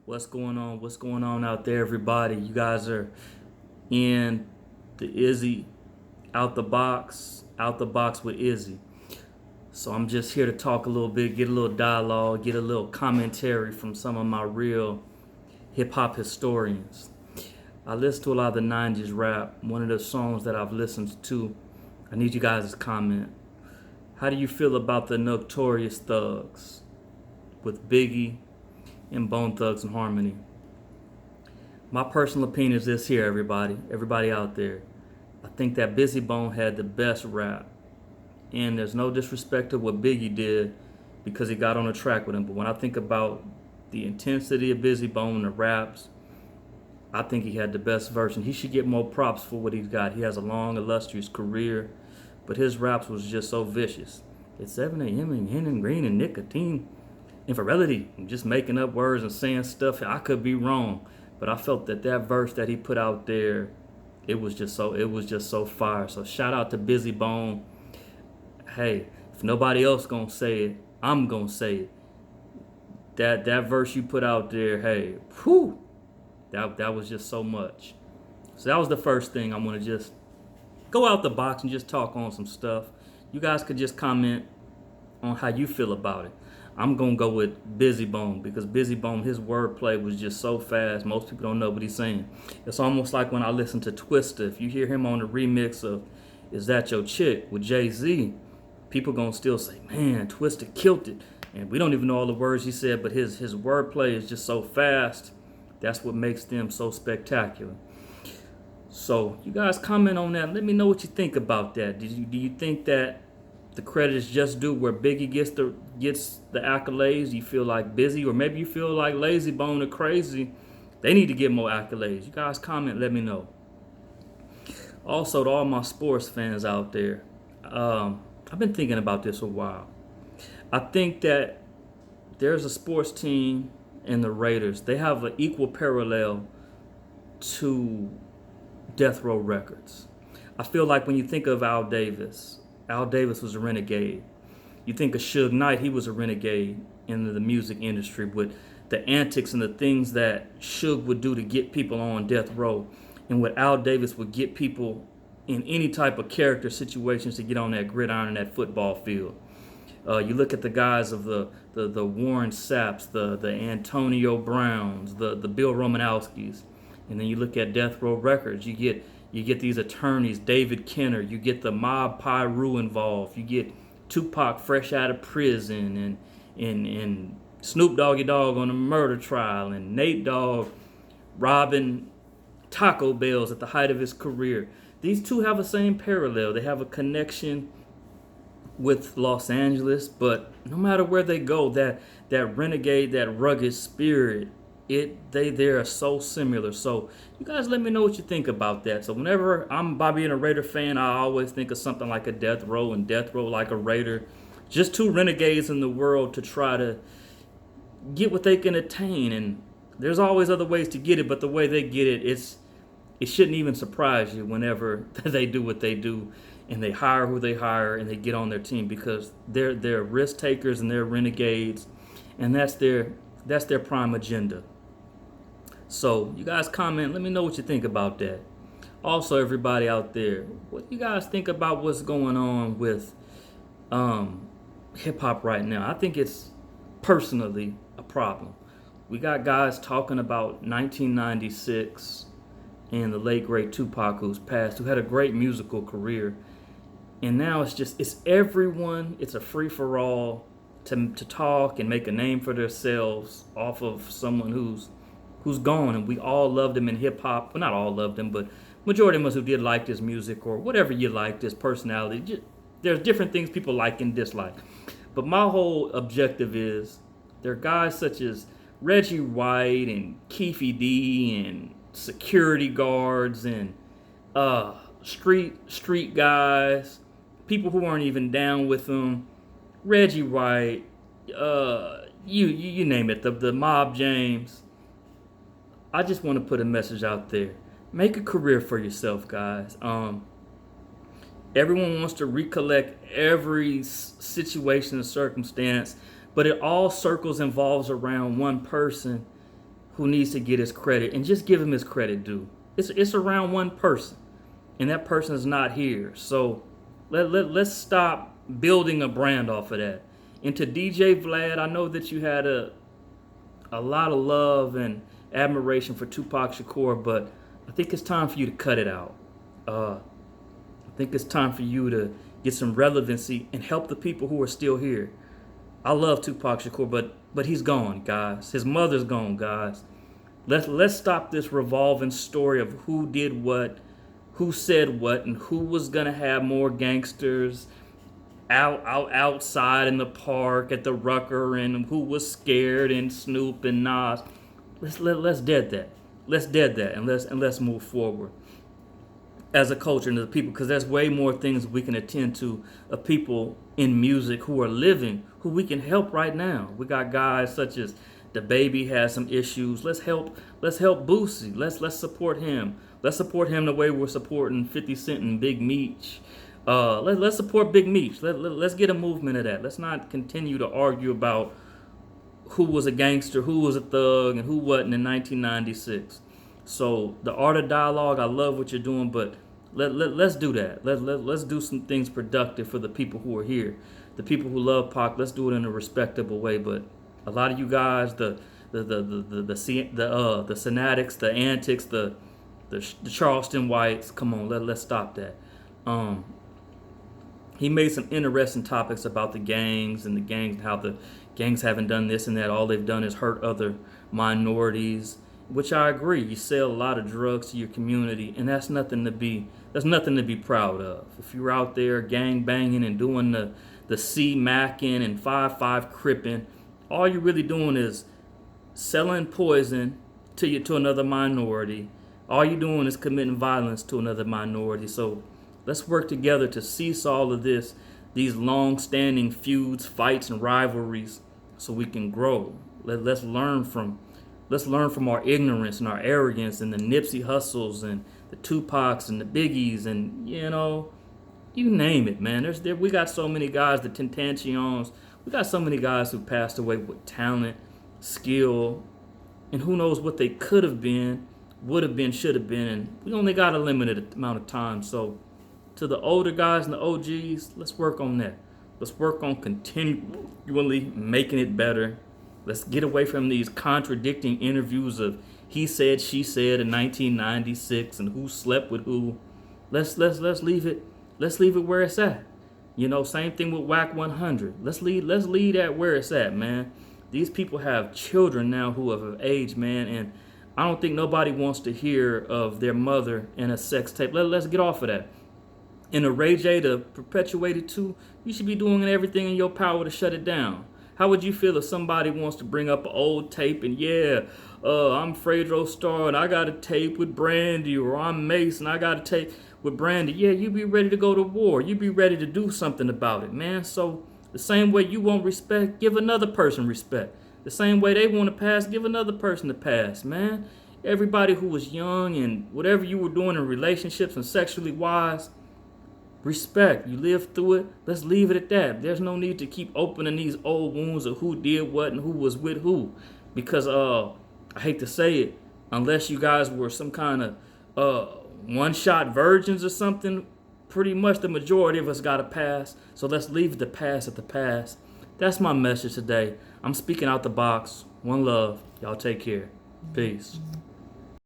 What's going on? What's going on out there, everybody? You guys are in the Izzy out the box with Izzy. So I'm just here to talk a little bit, get a little dialogue, get a little commentary from some of my real hip hop historians. I listen to a lot of the 90s rap. One of the songs that I've listened to, I need you guys to comment. How do you feel about the Notorious Thugs with Biggie and Bone Thugs and Harmony? My personal opinion is this here, everybody out there. I think that Busy Bone had the best rap, and there's no disrespect to what Biggie did because he got on the track with him. But when I think about the intensity of Busy Bone, the raps, I think he had the best version. He should get more props for what he's got. He has a long, illustrious career, but his raps was just so vicious. It's 7 a.m. and hen and green and nicotine, infidelity, and just making up words and saying stuff. I could be wrong, but I felt that that verse that he put out there, it was just so fire. So shout out to Busy Bone. Hey, if nobody else gonna say it, I'm gonna say it. That verse you put out there, hey, whew, that was just so much. So that was the first thing. I'm gonna just go out the box and just talk on some stuff. You guys could just comment on how you feel about it. I'm gonna go with Busy Bone because Busy Bone, his wordplay was just so fast. Most people don't know what he's saying. It's almost like when I listen to Twista. If you hear him on the remix of "Is That Your Chick" with Jay-Z, people gonna still say, "Man, Twista killed it." And we don't even know all the words he said, but his wordplay is just so fast. That's what makes them so spectacular. So you guys comment on that. Let me know what you think about that. Do you think that the credit is just due where Biggie gets the accolades? You feel like Busy, or maybe you feel like Lazy Bone or Crazy, they need to get more accolades. You guys comment. Let me know. Also, to all my sports fans out there, I've been thinking about this a while. I think that there's a sports team in the Raiders. They have an equal parallel to Death Row Records. I feel like when you think of Al Davis was a renegade. You think of Suge Knight, he was a renegade in the music industry with the antics and the things that Suge would do to get people on death row, and what Al Davis would get people in any type of character situations to get on that gridiron and that football field. You look at the guys of the Warren Sapps, the Antonio Browns, the Bill Romanowskis, and then you look at Death Row Records. You get these attorneys, David Kenner. You get the Mob Piru involved. You get Tupac fresh out of prison, and Snoop Doggy Dogg on a murder trial, and Nate Dogg robbing Taco Bells at the height of his career. These two have the same parallel. They have a connection with Los Angeles, but no matter where they go, that renegade, that rugged spirit, they are so similar. So you guys let me know what you think about that. So whenever I'm by being a Raider fan, I always think of something like a Death Row, and Death Row like a Raider. Just two renegades in the world to try to get what they can attain, and there's always other ways to get it, but the way they get it, it shouldn't even surprise you whenever they do what they do, and they hire who they hire, and they get on their team because they're risk takers and they're renegades, and that's their prime agenda. So you guys comment, let me know what you think about that. Also, everybody out there, what do you guys think about what's going on with hip hop right now? I think it's personally a problem. We got guys talking about 1996 and the late great Tupac, who's passed, who had a great musical career, and now it's everyone. It's a free for all to talk and make a name for themselves off of someone who's gone, and we all loved him in hip hop. Well, not all loved him, but majority of us who did like his music or whatever you liked, his personality. There's different things people like and dislike. But my whole objective is there are guys such as Reggie White and Keefy D and security guards and street guys, people who aren't even down with them. Reggie White, you name it, the Mob James. I just want to put a message out there. Make a career for yourself, guys. Everyone wants to recollect every situation and circumstance, but it all circles involves around one person who needs to get his credit, and just give him his credit due. It's around one person, and that person is not here. So let's stop building a brand off of that. And to DJ Vlad, I know that you had a lot of love and admiration for Tupac Shakur, but I think it's time for you to cut it out. I think it's time for you to get some relevancy and help the people who are still here. I love Tupac Shakur, but he's gone, guys. His mother's gone, guys. Let's stop this revolving story of who did what, who said what, and who was gonna have more gangsters outside in the park at the Rucker, and who was scared, and Snoop and Nas. Let's dead that. Let's dead that, and let's move forward as a culture and as a people, because there's way more things we can attend to of people in music who are living, who we can help right now. We got guys such as the Baby has some issues. Let's help Boosie. Let's support him. Let's support him the way we're supporting 50 Cent and Big Meech. Let's support Big Meech. Let's get a movement of that. Let's not continue to argue about who was a gangster, who was a thug, and who wasn't in 1996. So the art of dialogue, I love what you're doing, but let's do that. Let's do some things productive for the people who are here, the people who love Pac. Let's do it in a respectable way. But a lot of you guys, the Fanatics, the Antics, the Charleston Whites, come on, let's stop that. He made some interesting topics about the gangs and how the gangs haven't done this and that. All they've done is hurt other minorities, which I agree. You sell a lot of drugs to your community, and that's nothing to be proud of. If you're out there gang banging and doing the C macking and 5-5 cripping, all you're really doing is selling poison to another minority. All you're doing is committing violence to another minority. So let's work together to cease all of this, these long-standing feuds, fights, and rivalries, so we can grow. Let's learn from our ignorance and our arrogance and the Nipsey Hussles and the Tupacs and the Biggies and, you name it, man. We got so many guys, the Tentacions. We got so many guys who passed away with talent, skill, and who knows what they could have been, would have been, should have been. And we only got a limited amount of time. So to the older guys and the OGs, let's work on that. Let's work on continually making it better. Let's get away from these contradicting interviews of he said, she said in 1996 and who slept with who. Let's leave it. Let's leave it where it's at. Same thing with WAC 100. Let's leave at where it's at, man. These people have children now who have age, man, and I don't think nobody wants to hear of their mother in a sex tape. Let's get off of that. And the Ray J to perpetuate it too, you should be doing everything in your power to shut it down. How would you feel if somebody wants to bring up an old tape and I'm Fredro Starr and I got a tape with Brandy, or I'm Mace and I got a tape with Brandy? Yeah, you be ready to go to war. You be ready to do something about it, man. So the same way you want respect, give another person respect. The same way they want to pass, give another person to pass, man. Everybody who was young and whatever you were doing in relationships and sexually wise, respect. You lived through it. Let's leave it at that. There's no need to keep opening these old wounds of who did what and who was with who. Because I hate to say it, unless you guys were some kind of one-shot virgins or something, pretty much the majority of us got a pass. So let's leave the past at the past. That's my message today. I'm speaking out the box. One love. Y'all take care. Peace.